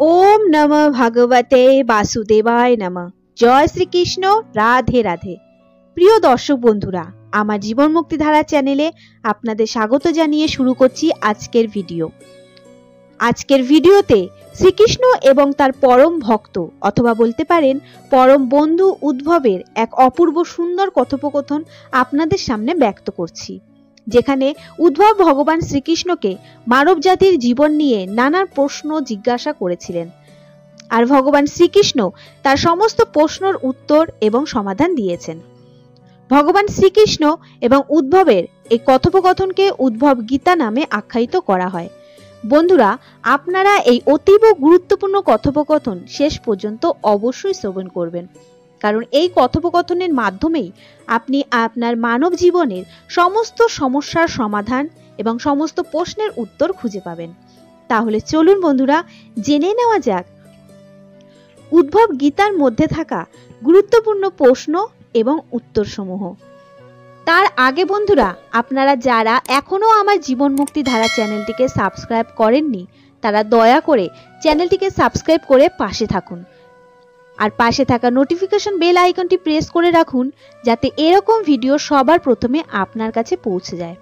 ओम नमः भगवते वासुदेवाय नमः। जय श्रीकृष्ण। राधे राधे। প্রিয় দর্শক বন্ধুরা, আমার জীবন মুক্তি ধারা চ্যানেলে আপনাদের স্বাগত জানিয়ে শুরু করছি আজকের ভিডিও। আজকের ভিডিওতে শ্রীকৃষ্ণ এবং তার পরম ভক্ত অথবা বলতে পারেন পরম বন্ধু উদ্ভবের এক অপূর্ব সুন্দর কথোপকথন আপনাদের সামনে ব্যক্ত করছি, যেখানে উদ্ভব ভগবান শ্রীকৃষ্ণকে মানব জাতির জীবন নিয়ে নানা প্রশ্ন জিজ্ঞাসা করেছিলেন, আর ভগবান শ্রীকৃষ্ণ তার সমস্ত প্রশ্নের উত্তর এবং সমাধান দিয়েছেন। ভগবান শ্রীকৃষ্ণ এবং উদ্ভবের এই কথোপকথনকে উদ্ভব গীতা নামে আখ্যায়িত করা হয়। বন্ধুরা, আপনারা এই অতীব গুরুত্বপূর্ণ কথোপকথন শেষ পর্যন্ত অবশ্যই শ্রবণ করবেন, কারণ এই কথোপকথনের মাধ্যমেই আপনি আপনার মানব জীবনের সমস্ত সমস্যার সমাধান এবং সমস্ত প্রশ্নের উত্তর খুঁজে পাবেন। তাহলে চলুন বন্ধুরা, জেনে নেওয়া যাক উদ্ভব গীতার মধ্যে থাকা গুরুত্বপূর্ণ প্রশ্ন এবং উত্তরসমূহ। তার আগে বন্ধুরা, আপনারা যারা এখনো আমার জীবন মুক্তি ধারা চ্যানেলটিকে সাবস্ক্রাইব করেননি, তারা দয়া করে চ্যানেলটিকে সাবস্ক্রাইব করে পাশে থাকুন, আর পাশে থাকা নোটিফিকেশন বেল আইকনটি প্রেস করে রাখুন, যাতে এরকম ভিডিও সবার প্রথমে আপনার কাছে পৌঁছে যায়।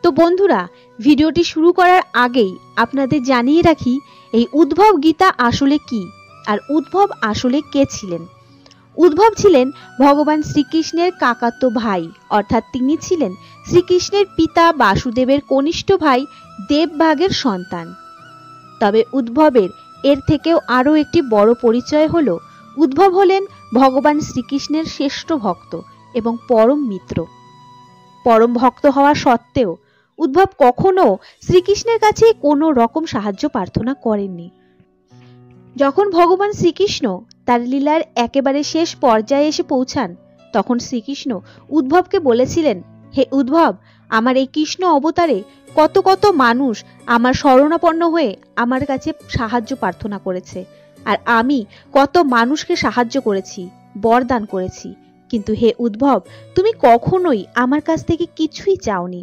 তো বন্ধুরা, ভিডিওটি শুরু করার আগেই আপনাদের জানিয়ে রাখি এই উদ্ভব গীতা আসলে কি, আর উদ্ভব আসলে কে ছিলেন। উদ্ভব ছিলেন ভগবান শ্রীকৃষ্ণের কাকাতো ভাই, অর্থাৎ তিনি ছিলেন শ্রীকৃষ্ণের পিতা বাসুদেবের কনিষ্ঠ ভাই দেবভাগের সন্তান। তবে উদ্ভবের এর থেকেও আরও একটি বড় পরিচয় হলো উদ্ভব হলেন ভগবান শ্রীকৃষ্ণের শ্রেষ্ঠ ভক্ত এবং পরম মিত্র। পরম ভক্ত হওয়া সত্ত্বেও উদ্ভব কখনো শ্রীকৃষ্ণের কাছে কোনো রকম সাহায্য প্রার্থনা করেননি। যখন ভগবান শ্রীকৃষ্ণ তার লীলার একেবারে শেষ পর্যায়ে এসে পৌঁছান, তখন শ্রীকৃষ্ণ উদ্ভবকে বলেছিলেন, হে উদ্ভব, আমার এই কৃষ্ণ অবতারে কত কত মানুষ আমার শরণাপন্ন হয়ে আমার কাছে সাহায্য প্রার্থনা করেছে, আর আমি কত মানুষকে সাহায্য করেছি, বরদান করেছি, কিন্তু হে উদ্ভব, তুমি কখনোই আমার কাছ থেকে কিছুই চাওনি।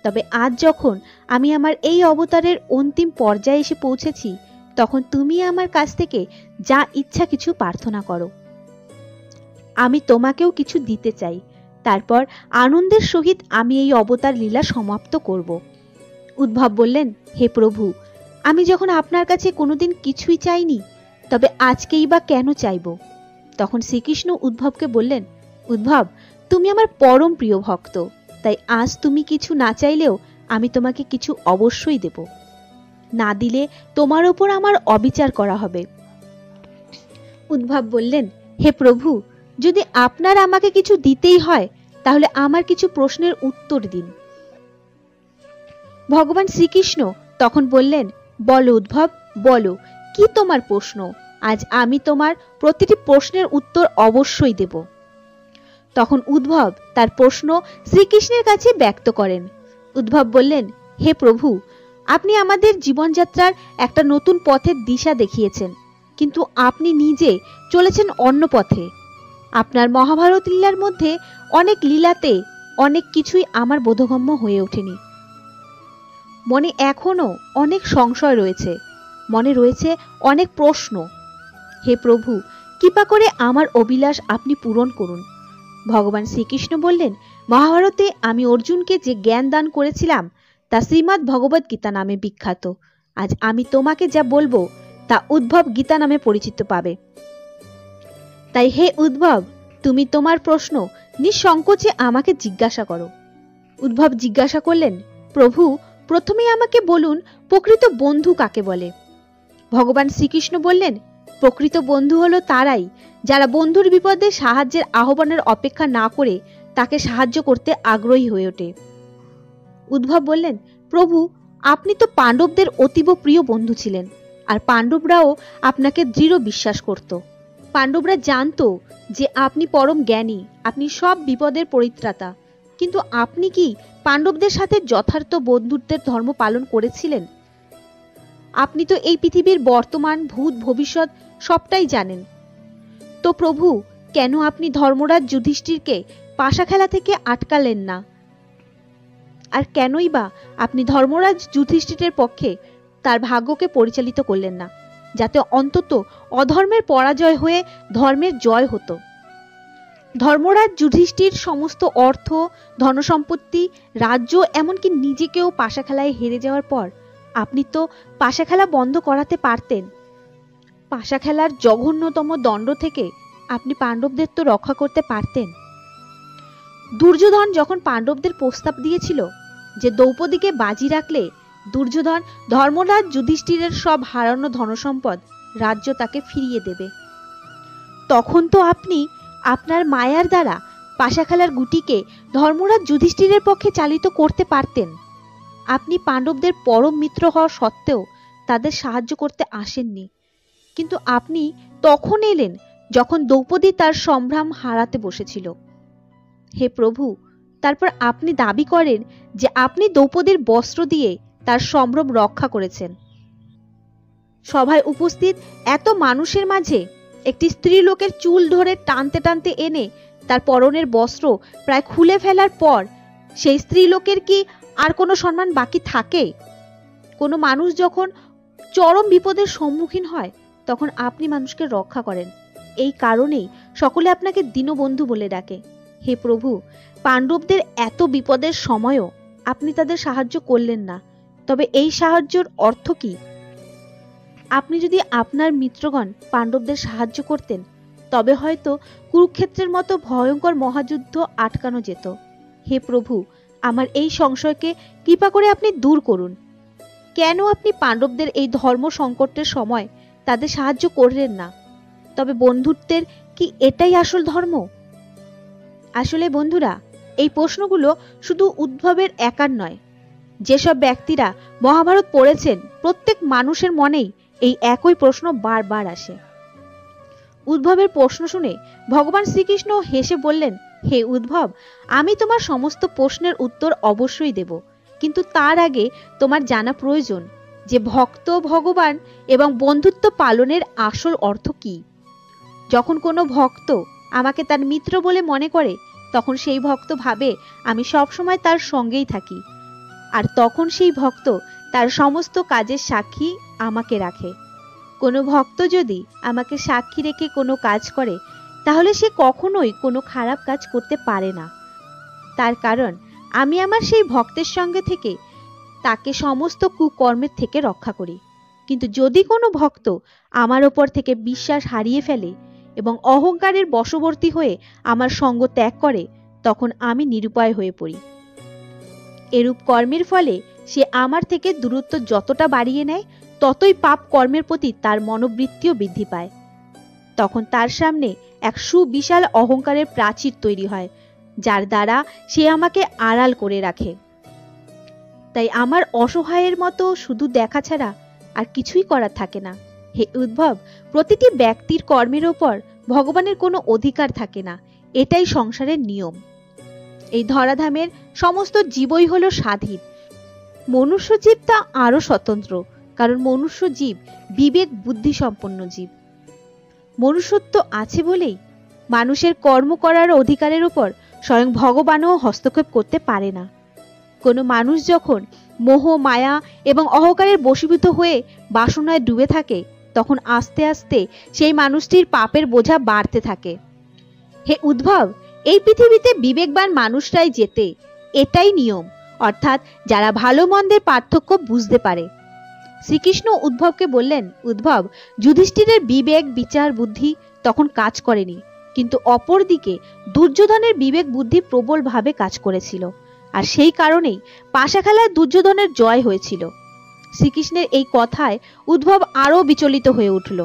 তবে আজ যখন আমি আমার এই অবতারের অন্তিম পর্যায়ে এসে পৌঁছেছি, তখন তুমি আমার কাছ থেকে যা ইচ্ছা কিছু প্রার্থনা করো, আমি তোমাকেও কিছু দিতে চাই। তারপর আনন্দের সহিত আমি এই অবতার লীলা সমাপ্ত করব। উদ্ভব বললেন, হে প্রভু, আমি যখন আপনার কাছে কোনোদিন কিছুই চাইনি, তবে আজকেই বা কেন চাইব? তখন শ্রীকৃষ্ণ উদ্ভবকে বললেন, উদ্ভব, তুমি আমার পরম প্রিয় ভক্ত, তাই আজ তুমি কিছু না চাইলেও আমি তোমাকে কিছু অবশ্যই দেব। না দিলে তোমার ওপর আমার অবিচার করা হবে। উদ্ভব বললেন, হে প্রভু, যদি আপনার আমাকে কিছু দিতেই হয়, তাহলে আমার কিছু প্রশ্নের উত্তর দিন। ভগবান শ্রীকৃষ্ণ তখন বললেন, বলো উদ্ভব, বলো, কি তোমার প্রশ্ন? আজ আমি তোমার প্রতিটি প্রশ্নের উত্তর অবশ্যই দেব। তখন উদ্ভব তার প্রশ্ন শ্রীকৃষ্ণের কাছে ব্যক্ত করেন। উদ্ভব বললেন, হে প্রভু, আপনি আমাদের জীবনযাত্রার একটা নতুন পথের দিশা দেখিয়েছেন, কিন্তু আপনি নিজে চলেছেন অন্য পথে। আপনার মহাভারত লীলার মধ্যে অনেক লীলাতে অনেক কিছুই আমার বোধগম্য হয়ে ওঠেনি। মনে এখনো অনেক সংশয় রয়েছে, মনে রয়েছে অনেক প্রশ্ন। হে প্রভু, কৃপা করে আমার অভিলাষ আপনি পূরণ করুন। ভগবান শ্রীকৃষ্ণ বললেন, মহাভারতে আমি অর্জুনকে যে জ্ঞান দান করেছিলাম তা শ্রীমদ্ ভগবত গীতা নামে বিখ্যাত। আজ আমি তোমাকে যা বলবো তা উদ্ভব গীতা নামে পরিচিত পাবে। তাই হে উদ্ভব, তুমি তোমার প্রশ্ন নিঃসংকোচে আমাকে জিজ্ঞাসা করো। উদ্ভব জিজ্ঞাসা করলেন, প্রভু, প্রথমেই আমাকে বলুন, প্রকৃত বন্ধু কাকে বলে? ভগবান শ্রীকৃষ্ণ বললেন, প্রকৃত বন্ধু হলো তারাই যারা বন্ধুর বিপদে সাহায্যের আহ্বানের অপেক্ষা না করে তাকে সাহায্য করতে আগ্রহী হয়ে ওঠে। উদ্ভব বললেন, প্রভু, আপনি তো পাণ্ডবদের অতীব প্রিয় বন্ধু ছিলেন, আর পাণ্ডবরাও আপনাকে দৃঢ় বিশ্বাস করত। পাণ্ডবরা জানতো যে আপনি পরম জ্ঞানী, আপনি সব বিপদের পরিত্রাতা, কিন্তু আপনি কি পাণ্ডবদের সাথে যথার্থ বন্ধুত্বের ধর্ম পালন করেছিলেন? আপনি তো এই পৃথিবীর বর্তমান, ভূত, ভবিষ্যৎ সবটাই জানেন। তো প্রভু, কেন আপনি ধর্মরাজ যুধিষ্ঠিরকে পাশা খেলা থেকে আটকালেন না? আর কেনই বা আপনি ধর্মরাজ যুধিষ্ঠিরের পক্ষে তার ভাগ্যকে পরিচালিত করলেন না, যাতে অন্তত অধর্মের পরাজয় হয়ে ধর্মের জয় হতো। ধর্মরাজ যুধিষ্ঠির সমস্ত অর্থ, ধনসম্পত্তি, রাজ্য, এমনকি নিজেকেও পাশা খেলায় হেরে যাওয়ার পর আপনি তো পাশা খেলা বন্ধ করাতে পারতেন। পাশা খেলার জঘন্যতম দণ্ড থেকে আপনি পাণ্ডবদের তো রক্ষা করতে পারতেন। দুর্যোধন যখন পাণ্ডবদের প্রস্তাব দিয়েছিল যে দ্রৌপদীকে বাজি রাখলে দুর্যোধন ধর্মরাজ যুধিষ্ঠিরের সব হারানো ধনসম্পদ, রাজ্য তাকে ফিরিয়ে দেবে, তখন তো আপনি আপনার মায়ার দ্বারা পাশা খেলার গুটিকে ধর্মরাজ যুধিষ্ঠিরের পক্ষে চালিত করতে পারতেন। আপনি পাণ্ডবদের পরম মিত্র হওয়া সত্ত্বেও তাদের সাহায্য করতে আসেননি, কিন্তু আপনি তখন এলেন যখন দ্রৌপদী তার সম্ভ্রম হারাতে বসেছিল। হে প্রভু, তারপর আপনি দাবি করেন যে আপনি দ্রৌপদীর বস্ত্র দিয়ে তার সম্ভ্রম রক্ষা করেছেন। সভায় উপস্থিত এত মানুষের মাঝে একটি স্ত্রী লোকের চুল ধরে টানতে টানতে এনে তার পরনের বস্ত্র প্রায় খুলে ফেলার পর সেই স্ত্রী লোকের কি আর কোনো সম্মান বাকি থাকে? কোনো মানুষ যখন চরম বিপদের সম্মুখীন হয় তখন আপনি মানুষকে রক্ষা করেন। এই কারণেই সকলে আপনাকে দীনবন্ধু বলে ডাকে। হে প্রভু, পাণ্ডবদের এত বিপদের সময়ও আপনি তাদের সাহায্য করলেন না, তবে এই সাহায্যের অর্থ কি? আপনি যদি আপনার মিত্রগণ পাণ্ডবদের সাহায্য করতেন তবে হয়তো কুরুক্ষেত্রের মতো ভয়ঙ্কর মহাযুদ্ধ আটকানো যেত। হে প্রভু, আমার এই সংশয়কে কৃপা করে আপনি দূর করুন। কেন আপনি পাণ্ডবদের এই ধর্ম সংকটের সময় তাদের সাহায্য করলেন না? তবে বন্ধুত্বের কি এটাই আসল ধর্ম? আসলে বন্ধুরা, এই প্রশ্নগুলো শুধু উদ্ভবের একার নয়। যেসব ব্যক্তিরা মহাভারত পড়েছেন প্রত্যেক মানুষের মনেই এই একই প্রশ্ন বারবার আসে। উদ্ভবের প্রশ্ন শুনে ভগবান শ্রীকৃষ্ণ হেসে বললেন, হে উদ্ভব, আমি তোমার সমস্ত প্রশ্নের উত্তর অবশ্যই দেব, কিন্তু তার আগে তোমার জানা প্রয়োজন যে ভক্ত, ভগবান এবং বন্ধুত্ব পালনের আসল অর্থ কি। যখন কোনো ভক্ত আমাকে তার মিত্র বলে মনে করে তখন সেই ভক্ত ভাবে আমি সবসময় তার সঙ্গেই থাকি, আর তখন সেই ভক্ত তার সমস্ত কাজের সাক্ষী আমাকে রাখে। কোনো ভক্ত যদি আমাকে সাক্ষী রেখে কোনো কাজ করে তাহলে সে কখনোই কোনো খারাপ কাজ করতে পারে না। তার কারণ আমি আমার সেই ভক্তের সঙ্গে থেকে তাকে সমস্ত কুকর্মের থেকে রক্ষা করি। কিন্তু যদি কোনো ভক্ত আমার ওপর থেকে বিশ্বাস হারিয়ে ফেলে এবং অহংকারের বশবর্তী হয়ে আমার সঙ্গ ত্যাগ করে তখন আমি নিরুপায় হয়ে পড়ি। এরূপ কর্মের ফলে সে আমার থেকে দূরত্ব যতটা বাড়িয়ে নেয় ততই পাপ কর্মের প্রতি তার মনোবৃত্তিও বৃদ্ধি পায়। তখন তার সামনে এক সুবিশাল অহংকারের প্রাচীর তৈরি হয়, যার দ্বারা সে আমাকে আড়াল করে রাখে। তাই আমার অসহায়ের মতো শুধু দেখা ছাড়া আর কিছুই করার থাকে না। হে উদ্ভব, প্রতিটি ব্যক্তির কর্মের ওপর ভগবানের কোনো অধিকার থাকে না, এটাই সংসারের নিয়ম। এই ধরাধামের সমস্ত জীবই হলো স্বাধীন। মনুষ্য জীব তা আরো স্বতন্ত্র, কারণ মনুষ্য জীব বিবেক বুদ্ধি সম্পন্ন জীব। মনুষ্যত্ব আছে বলেই মানুষের কর্ম করার অধিকারের উপর স্বয়ং ভগবানও হস্তক্ষেপ করতে পারে না। কোনো মানুষ যখন মোহ, মায়া এবং অহংকারের বশীভূত হয়ে বাসনায় ডুবে থাকে তখন আস্তে আস্তে সেই মানুষটির পাপের বোঝা বাড়তে থাকে। হে উদ্ভব, এই পৃথিবীতে বিবেকবান মানুষরাই জেতে, এটাই নিয়ম, অর্থাৎ যারা ভালো মন্দের পার্থক্য বুঝতে পারে। শ্রীকৃষ্ণ উদ্ভবকে বললেন, উদ্ভব, যুধিষ্ঠিরের বিবেক, বিচার, বুদ্ধি তখন কাজ করেনি, কিন্তু অপরদিকে দুর্যোধনের বিবেক বুদ্ধি প্রবলভাবে কাজ করেছিল, আর সেই কারণেই পাশা খেলায় দুর্যোধনের জয় হয়েছিল। শ্রীকৃষ্ণের এই কথায় উদ্ভব আরো বিচলিত হয়ে উঠল।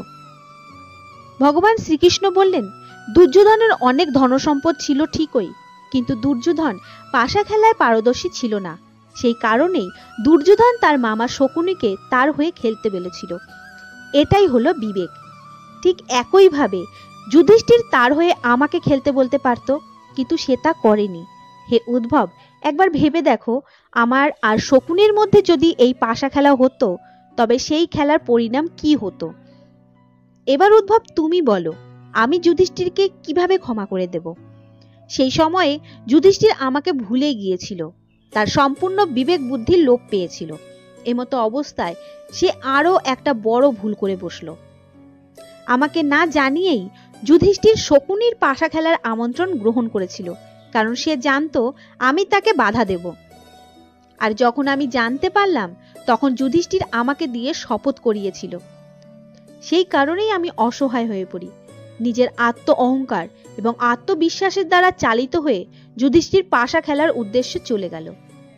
ভগবান শ্রীকৃষ্ণ বললেন, দুর্যোধনের অনেক ধনসম্পদ ছিল ঠিকই, কিন্তু দুর্যোধন পাশা খেলায় পারদর্শী ছিল না। সেই কারণেই দুর্যোধন তার মামা শকুনিকে তার হয়ে খেলতে বলেছিল। এটাই হলো বিবেক। ঠিক একইভাবে যুধিষ্ঠির তার হয়ে আমাকে খেলতে বলতে পারত, কিন্তু সে তা করেনি। হে উদ্ভব, একবার ভেবে দেখো, আমার আর শকুনির মধ্যে যদি এই পাশা খেলা হতো তবে সেই খেলার পরিণাম কি হতো? এবার উদ্ভব তুমি বলো, আমি যুধিষ্ঠিরকে কিভাবে ক্ষমা করে দেব? সেই সময়ে যুধিষ্ঠির আমাকে ভুলে গিয়েছিল, তার সম্পূর্ণ বিবেক বুদ্ধির লোপ পেয়েছিল। এমতো অবস্থায় সে আরো একটা বড় ভুল করে বসলো। আমাকে না জানিয়েই যুধিষ্ঠির শকুনির পাশা খেলার আমন্ত্রণ গ্রহণ করেছিল, কারণ সে জানতো আমি তাকে বাধা দেব। আর যখন আমি জানতে পারলাম তখন যুধিষ্ঠির আমাকে দিয়ে শপথ করিয়েছিল। সেই কারণেই আমি অসহায় হয়ে পড়ি। নিজের আত্ম অহংকার এবং আত্মবিশ্বাসের দ্বারা চালিত হয়ে যুধিষ্ঠির পাশা খেলার উদ্দেশ্যে চলে গেল।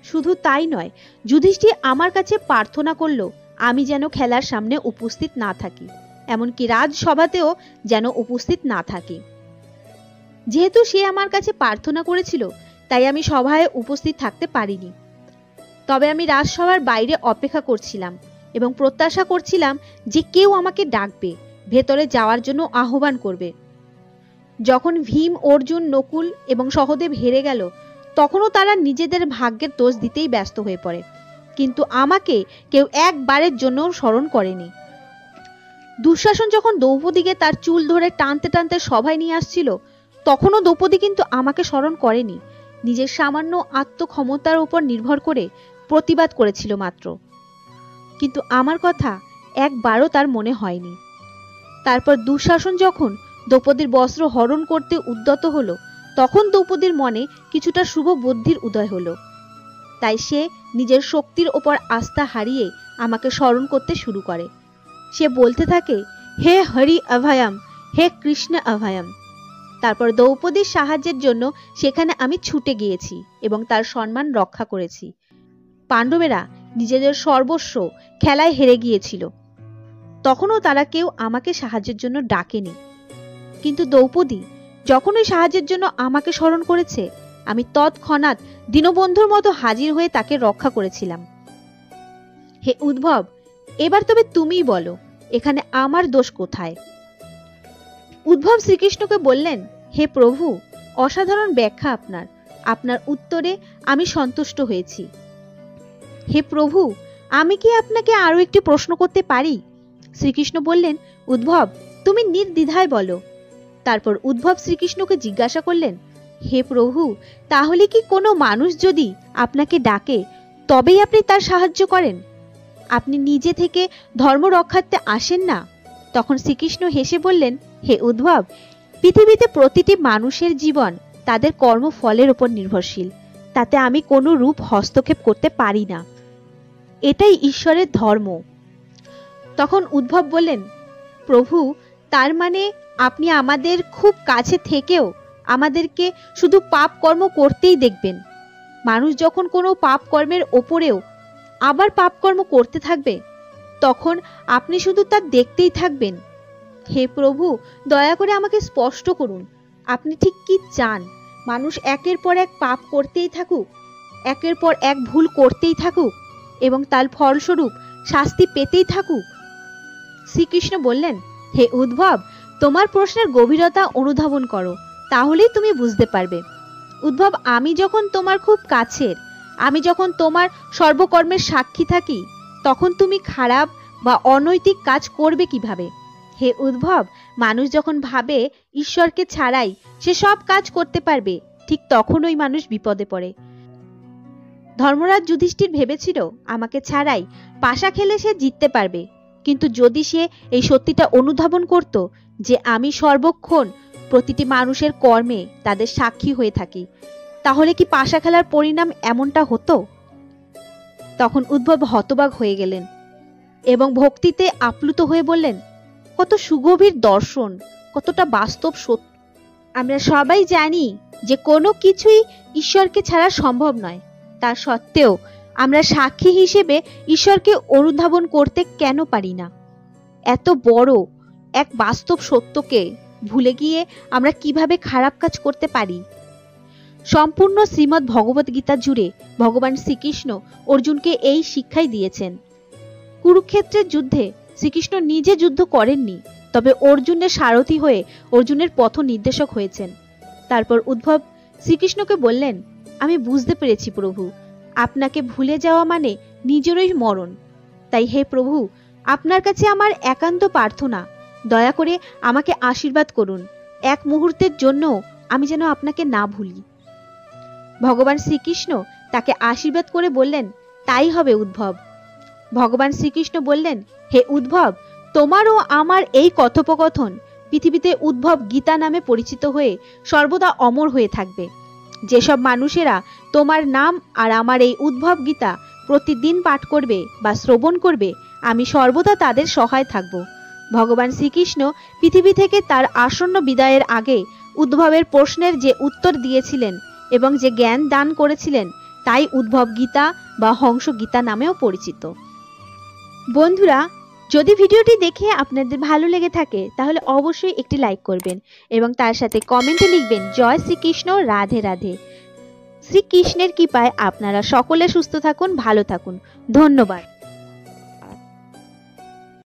শুধু তাই নয়, যুধিষ্ঠির আমার কাছে প্রার্থনা করলো আমি যেন খেলার সামনে উপস্থিত না থাকি, এমনকি রাজসভাতেও যেন উপস্থিত না থাকি। যেহেতু সে আমার কাছে প্রার্থনা করেছিল, তাই আমি সভায় উপস্থিত থাকতে পারিনি। তবে আমি রাজসভার বাইরে অপেক্ষা করছিলাম এবং প্রত্যাশা করছিলাম যে কেউ আমাকে ডাকবে, ভেতরে যাওয়ার জন্য আহ্বান করবে। যখন ভীম, অর্জুন, নকুল এবং সহদেব হেরে গেল, তখনও তারা নিজেদের ভাগ্যের দোষ দিতেই ব্যস্ত হয়ে পড়ে, কিন্তু আমাকে কেউ একবারের জন্য স্মরণ করেনি। দুঃশাসন যখন দ্রৌপদীকে তার চুল ধরে টানতে টানতে সভায় নিয়ে আসছিল, তখনও দ্রৌপদী কিন্তু আমাকে স্মরণ করেনি। নিজের সামান্য আত্মক্ষমতার উপর নির্ভর করে প্রতিবাদ করেছিল মাত্র, কিন্তু আমার কথা একবারও তার মনে হয়নি। তারপর দুঃশাসন যখন দ্রৌপদীর বস্ত্র হরণ করতে উদ্যত হলো, তখন দ্রৌপদীর মনে কিছুটা শুভ বুদ্ধির উদয় হলো। তাই সে নিজের শক্তির ওপর আস্থা হারিয়ে আমাকে স্মরণ করতে শুরু করে। সে বলতে থাকে, হে হরি অভয়ম, হে কৃষ্ণ অভয়ম। তারপর দ্রৌপদীর সাহায্যের জন্য সেখানে আমি ছুটে গিয়েছি এবং তার সম্মান রক্ষা করেছি। পাণ্ডবেরা নিজেদের সর্বস্ব খেলায় হেরে গিয়েছিল, তখনও তারা কেউ আমাকে সাহায্যের জন্য ডাকেনি, কিন্তু দ্রৌপদী যখন ওই সাহায্যের জন্য আমাকে স্মরণ করেছে, আমি তৎক্ষণাৎ দীনবন্ধুর মতো হাজির হয়ে তাকে রক্ষা করেছিলাম। হে উদ্ভব, এবার তবে তুমিই বলো, এখানে আমার দোষ কোথায়? উদ্ভব শ্রীকৃষ্ণকে বললেন, হে প্রভু, অসাধারণ ব্যাখ্যা আপনার। আপনার উত্তরে আমি সন্তুষ্ট হয়েছি। হে প্রভু, আমি কি আপনাকে আরো একটি প্রশ্ন করতে পারি? শ্রীকৃষ্ণ বললেন, উদ্ভব, তুমি নির্দ্বিধায় বলো। তারপর উদ্ভব শ্রীকৃষ্ণকে জিজ্ঞাসা করলেন, হে প্রভু, তাহলে কি কোনো মানুষ যদি আপনাকে ডাকে তবেই আপনি তার সাহায্য করেন? আপনি নিজে থেকে ধর্ম রক্ষার্থে আসেন না? তখন শ্রীকৃষ্ণ হেসে বললেন, হে উদ্ভব, পৃথিবীতে প্রতিটি মানুষের জীবন তাদের কর্মফলের উপর নির্ভরশীল, তাতে আমি কোনো রূপ হস্তক্ষেপ করতে পারি না। এটাই ঈশ্বরের ধর্ম। তখন উদ্ভব বললেন, প্রভু, তার মানে আপনি আমাদের খুব কাছে থেকেও আমাদেরকে শুধু পাপ কর্ম করতেই দেখবেন? মানুষ যখন কোনো পাপ কর্মের ওপরেও আবার পাপ কর্ম করতে থাকবে, তখন আপনি শুধু তা দেখতেই থাকবেন? হে প্রভু, দয়া করে আমাকে স্পষ্ট করুন, আপনি ঠিক কি চান? মানুষ একের পর এক পাপ করতেই থাকুক, একের পর এক ভুল করতেই থাকুক এবং তার ফলস্বরূপ শাস্তি পেতেই থাকুক? শ্রীকৃষ্ণ বললেন, হে উদ্ভব, তোমার প্রশ্নের গভীরতা অনুধাবন করো, তাহলেই তুমি বুঝতে পারবে। উদ্ভব, আমি যখন তোমার খুব কাছের, আমি যখন তোমার সর্বকর্মের সাক্ষী থাকি, তখন তুমি খারাপ বা অনৈতিক কাজ করবে কিভাবে? হে উদ্ভব, মানুষ যখন ভাবে ঈশ্বরকে ছাড়াই সে সব কাজ করতে পারবে, ঠিক তখনই মানুষ বিপদে পড়ে। ধর্মরাজ যুধিষ্ঠির ভেবেছিল আমাকে ছাড়াই পাশা খেলে সে জিততে পারবে, কিন্তু যদি সে এই সত্যিটা অনুধাবন করত যে আমি সর্বক্ষণ প্রতিটি মানুষের কর্মে তাদের সাক্ষী হয়ে থাকি, তাহলে কি পাশা খেলার পরিণাম এমনটা হতো? তখন উদ্ভব হতবাক হয়ে গেলেন এবং ভক্তিতে আপ্লুত হয়ে বললেন, কত সুগভীর দর্শন, কতটা বাস্তব সত্য। আমরা সবাই জানি যে কোনো কিছুই ঈশ্বরকে ছাড়া সম্ভব নয়, তা সত্ত্বেও আমরা সাক্ষী হিসেবে ঈশ্বরকে অনুধাবন করতে কেন পারি না? এত বড় এক বাস্তব সত্যকে ভুলে গিয়ে আমরা কিভাবে খারাপ কাজ করতে পারি? সম্পূর্ণ শ্রীমদ্ ভগবত গীতা জুড়ে ভগবান শ্রীকৃষ্ণ অর্জুনকে এই শিক্ষাই দিয়েছেন। কুরুক্ষেত্রের যুদ্ধে শ্রীকৃষ্ণ নিজে যুদ্ধ করেননি, তবে অর্জুনের সারথি হয়ে অর্জুনের পথ নির্দেশক হয়েছেন। তারপর উদ্ভব শ্রীকৃষ্ণকে বললেন, আমি বুঝতে পেরেছি প্রভু, আপনাকে ভুলে যাওয়া মানে নিজেরই মরণ। তাই হে প্রভু, আপনার কাছে আমার একান্ত প্রার্থনা, দয়া করে আমাকে আশীর্বাদ করুন, এক মুহূর্তের জন্য আমি যেন আপনাকে না ভুলি। ভগবান শ্রীকৃষ্ণ তাকে আশীর্বাদ করে বললেন, তাই হবে উদ্ভব। ভগবান শ্রীকৃষ্ণ বললেন, হে উদ্ভব, তোমার ও আমার এই কথোপকথন পৃথিবীতে উদ্ভব গীতা নামে পরিচিত হয়ে সর্বদা অমর হয়ে থাকবে। যেসব মানুষেরা তোমার নাম আর আমার এই উদ্ভব গীতা প্রতিদিন পাঠ করবে বা শ্রবণ করবে, আমি সর্বদা তাদের সহায় থাকব। ভগবান শ্রীকৃষ্ণ পৃথিবী থেকে তার আসন্ন বিদায়ের আগে উদ্ভবের প্রশ্নের যে উত্তর দিয়েছিলেন এবং যে জ্ঞান দান করেছিলেন, তাই উদ্ভব গীতা বা হংস গীতা নামেও পরিচিত। বন্ধুরা, যদি ভিডিওটি দেখে আপনাদের ভালো লেগে থাকে তাহলে অবশ্যই একটি লাইক করবেন এবং তার সাথে কমেন্টে লিখবেন জয় শ্রীকৃষ্ণ, রাধে রাধে। শ্রীকৃষ্ণের কৃপায় আপনারা সকলে সুস্থ থাকুন, ভালো থাকুন। ধন্যবাদ।